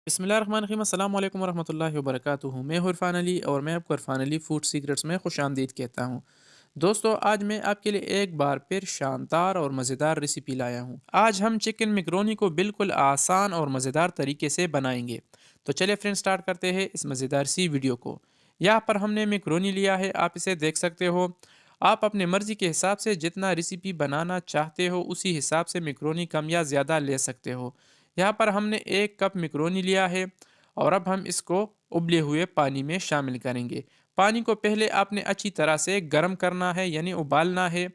बिस्मिल्लाहिर्रहमानिर्रहीम अस्सलाम वालेकुम वरहमतुल्लाहि वबरकातुहू। मैं हूँ इरफ़ान अली और मैं आपको इरफ़ान अली फूड सीक्रेट्स में खुशामदीद कहता हूँ। दोस्तों, आज मैं आपके लिए एक बार फिर शानदार और मज़ेदार रेसिपी लाया हूँ। आज हम चिकन मैकरोनी को बिल्कुल आसान और मज़ेदार तरीके से बनाएंगे। तो चलिए फ्रेंड, स्टार्ट करते हैं इस मज़ेदार सी वीडियो को। यहाँ पर हमने मैकरोनी लिया है, आप इसे देख सकते हो। आप अपने मर्ज़ी के हिसाब से जितना रेसिपी बनाना चाहते हो उसी हिसाब से मैकरोनी कम या ज़्यादा ले सकते हो। यहाँ पर हमने 1 कप मैकरोनी लिया है और अब हम इसको उबले हुए पानी में शामिल करेंगे। पानी को पहले आपने अच्छी तरह से गर्म करना है, यानी उबालना है।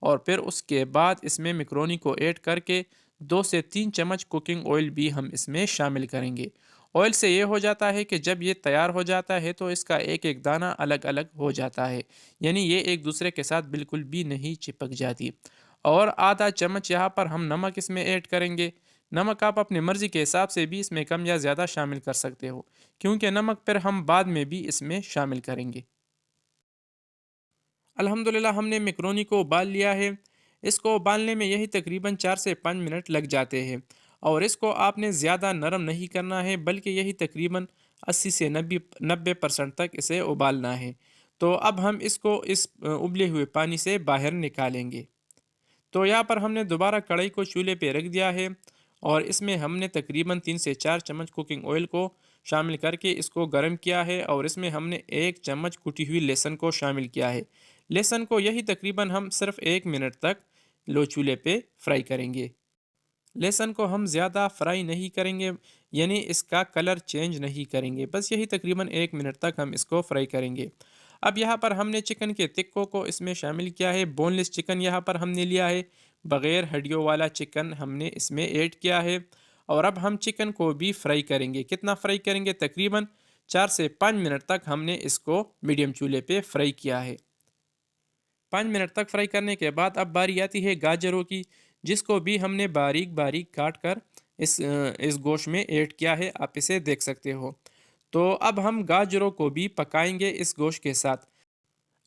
और फिर उसके बाद इसमें मैकरोनी को ऐड करके 2 से 3 चम्मच कुकिंग ऑयल भी हम इसमें शामिल करेंगे। ऑयल से ये हो जाता है कि जब ये तैयार हो जाता है तो इसका एक एक दाना अलग अलग हो जाता है, यानी ये एक दूसरे के साथ बिल्कुल भी नहीं चिपक जाती। और आधा चम्मच यहाँ पर हम नमक इसमें ऐड करेंगे। नमक आप अपनी मर्ज़ी के हिसाब से भी इसमें कम या ज़्यादा शामिल कर सकते हो, क्योंकि नमक फिर हम बाद में भी इसमें शामिल करेंगे। अल्हम्दुलिल्लाह हमने मैकरोनी को उबाल लिया है। इसको उबालने में यही तकरीबन 4 से 5 मिनट लग जाते हैं। और इसको आपने ज़्यादा नरम नहीं करना है, बल्कि यही तकरीबन 80 से 90% तक इसे उबालना है। तो अब हम इसको इस उबले हुए पानी से बाहर निकालेंगे। तो यहाँ पर हमने दोबारा कढ़ाई को चूल्हे पे रख दिया है और इसमें हमने तकरीबन 3 से 4 चम्मच कुकिंग ऑयल को शामिल करके इसको गर्म किया है। और इसमें हमने 1 चम्मच कुटी हुई लहसुन को शामिल किया है। लहसुन को यही तकरीबन हम सिर्फ 1 मिनट तक लो चूल्हे पे फ्राई करेंगे। लहसुन को हम ज़्यादा फ्राई नहीं करेंगे, यानी इसका कलर चेंज नहीं करेंगे, बस यही तकरीबन 1 मिनट तक हम इसको फ्राई करेंगे। अब यहाँ पर हमने चिकन के तिक्कों को इसमें शामिल किया है। बोनलेस चिकन यहाँ पर हमने लिया है, बग़ैर हड्डियों वाला चिकन हमने इसमें ऐड किया है। और अब हम चिकन को भी फ्राई करेंगे। कितना फ्राई करेंगे? तकरीबन 4 से 5 मिनट तक हमने इसको मीडियम चूल्हे पे फ्राई किया है। 5 मिनट तक फ्राई करने के बाद अब बारी आती है गाजरों की, जिसको भी हमने बारीक बारीक काट कर इस गोश्त में ऐड किया है, आप इसे देख सकते हो। तो अब हम गाजरों को भी पकाएंगे इस गोश्त के साथ।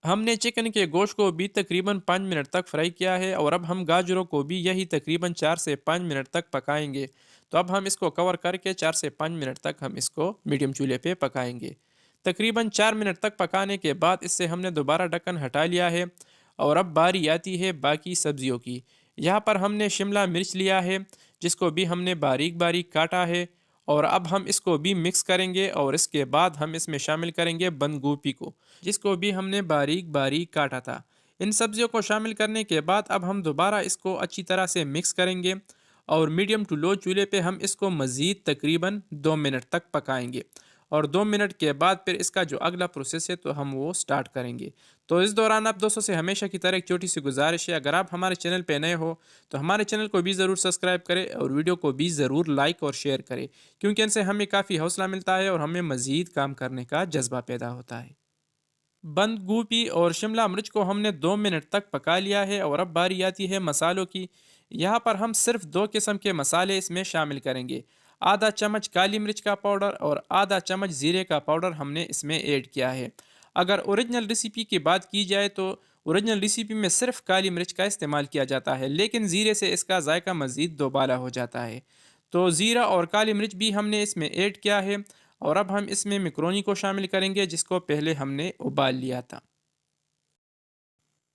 हमने चिकन के गोश्त को भी तकरीबन 5 मिनट तक फ्राई किया है और अब हम गाजरों को भी यही तकरीबन 4 से 5 मिनट तक पकाएंगे। तो अब हम इसको कवर करके 4 से 5 मिनट तक हम इसको मीडियम चूल्हे पे पकाएंगे। तकरीबन 4 मिनट तक पकाने के बाद इससे हमने दोबारा ढक्कन हटा लिया है। और अब बारी आती है बाकी सब्जियों की। यहाँ पर हमने शिमला मिर्च लिया है, जिसको भी हमने बारीक बारीक काटा है। और अब हम इसको भी मिक्स करेंगे और इसके बाद हम इसमें शामिल करेंगे बंद गोभी को, जिसको भी हमने बारीक बारीक काटा था। इन सब्जियों को शामिल करने के बाद अब हम दोबारा इसको अच्छी तरह से मिक्स करेंगे और मीडियम टू लो चूल्हे पे हम इसको मज़ीद तकरीबन 2 मिनट तक पकाएंगे। और 2 मिनट के बाद फिर इसका जो अगला प्रोसेस है तो हम वो स्टार्ट करेंगे। तो इस दौरान आप दोस्तों से हमेशा की तरह एक छोटी सी गुजारिश है, अगर आप हमारे चैनल पे नए हो तो हमारे चैनल को भी ज़रूर सब्सक्राइब करें और वीडियो को भी ज़रूर लाइक और शेयर करें, क्योंकि इनसे हमें काफ़ी हौसला मिलता है और हमें मज़ीद काम करने का जज्बा पैदा होता है। बंद गोभी और शिमला मिर्च को हमने 2 मिनट तक पका लिया है और अब बारी आती है मसालों की। यहाँ पर हम सिर्फ 2 किस्म के मसाले इसमें शामिल करेंगे। आधा चम्मच काली मिर्च का पाउडर और आधा चम्मच ज़ीरे का पाउडर हमने इसमें ऐड किया है। अगर ओरिजिनल रेसिपी की बात की जाए तो ओरिजिनल रेसिपी में सिर्फ काली मिर्च का इस्तेमाल किया जाता है, लेकिन ज़ीरे से इसका जायका मज़ीद दोबाला हो जाता है। तो ज़ीरा और काली मिर्च भी हमने इसमें ऐड किया है। और अब हम इसमें मैकरोनी को शामिल करेंगे, जिसको पहले हमने उबाल लिया था।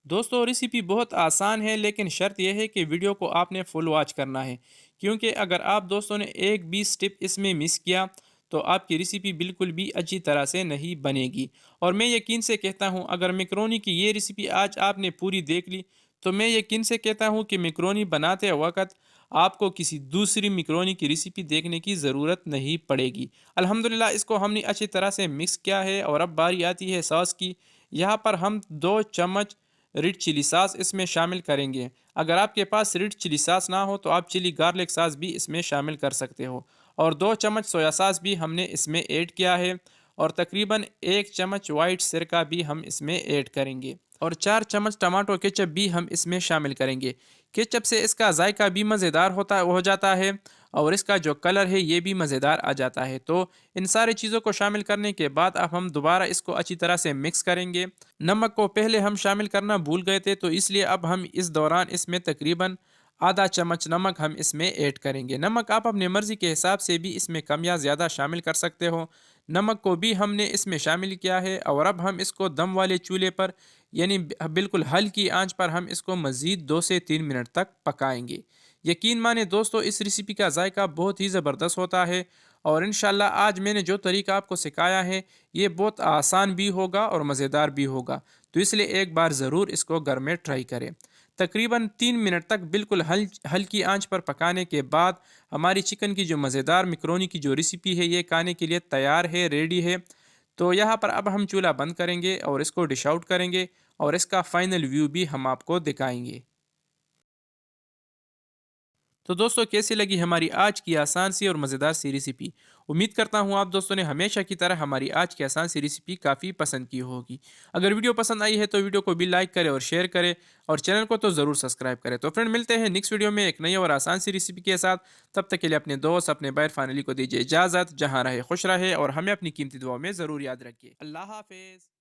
दोस्तों, रेसिपी बहुत आसान है, लेकिन शर्त यह है कि वीडियो को आपने फुल वॉच करना है, क्योंकि अगर आप दोस्तों ने एक भी स्टेप इसमें मिस किया तो आपकी रेसिपी बिल्कुल भी अच्छी तरह से नहीं बनेगी। और मैं यकीन से कहता हूँ, अगर मैकरोनी की ये रेसिपी आज आपने पूरी देख ली तो मैं यकीन से कहता हूँ कि मैकरोनी बनाते वक्त आपको किसी दूसरी मैकरोनी की रेसिपी देखने की ज़रूरत नहीं पड़ेगी। अल्हम्दुलिल्लाह इसको हमने अच्छी तरह से मिक्स किया है और अब बारी आती है सॉस की। यहाँ पर हम 2 चम्मच रेड चिली सॉस इसमें शामिल करेंगे। अगर आपके पास रेड चिली सॉस ना हो तो आप चिली गार्लिक सॉस भी इसमें शामिल कर सकते हो। और 2 चम्मच सोया सॉस भी हमने इसमें ऐड किया है। और तकरीबन 1 चम्मच वाइट सिरका भी हम इसमें ऐड करेंगे। और 4 चम्मच टमाटो केचप भी हम इसमें शामिल करेंगे। केचप से इसका जायका भी मज़ेदार होता हो जाता है और इसका जो कलर है ये भी मज़ेदार आ जाता है। तो इन सारी चीज़ों को शामिल करने के बाद अब हम दोबारा इसको अच्छी तरह से मिक्स करेंगे। नमक को पहले हम शामिल करना भूल गए थे, तो इसलिए अब हम इस दौरान इसमें तकरीबन आधा चम्मच नमक हम इसमें ऐड करेंगे। नमक आप अपने मर्ज़ी के हिसाब से भी इसमें कम या ज़्यादा शामिल कर सकते हो। नमक को भी हमने इसमें शामिल किया है और अब हम इसको दम वाले चूल्हे पर यानी बिल्कुल हल्की आंच पर हम इसको मज़ीद 2 से 3 मिनट तक पकाएंगे। यकीन माने दोस्तों, इस रेसिपी का जायका बहुत ही ज़बरदस्त होता है और इंशाल्लाह आज मैंने जो तरीका आपको सिखाया है ये बहुत आसान भी होगा और मज़ेदार भी होगा। तो इसलिए एक बार ज़रूर इसको घर में ट्राई करें। तकरीबन 3 मिनट तक बिल्कुल हल्की आंच पर पकाने के बाद हमारी चिकन की जो मज़ेदार मिक्रोनी की जो रेसिपी है ये खाने के लिए तैयार है, रेडी है। तो यहाँ पर अब हम चूल्हा बंद करेंगे और इसको डिश आउट करेंगे और इसका फाइनल व्यू भी हम आपको दिखाएंगे। तो दोस्तों, कैसी लगी हमारी आज की आसान सी और मज़ेदार सी रेसिपी। उम्मीद करता हूँ आप दोस्तों ने हमेशा की तरह हमारी आज की आसान सी रेसिपी काफ़ी पसंद की होगी। अगर वीडियो पसंद आई है तो वीडियो को भी लाइक करें और शेयर करें और चैनल को तो ज़रूर सब्सक्राइब करें। तो फ्रेंड, मिलते हैं नेक्स्ट वीडियो में एक नई और आसान सी रेसिपी के साथ। तब तक के लिए अपने दोस्त, अपने भाई फैमिली को दीजिए इजाज़त। जहाँ रहे खुश रहे और हमें अपनी कीमती दुआओं में ज़रूर याद रखिए। अल्लाह हाफिज़।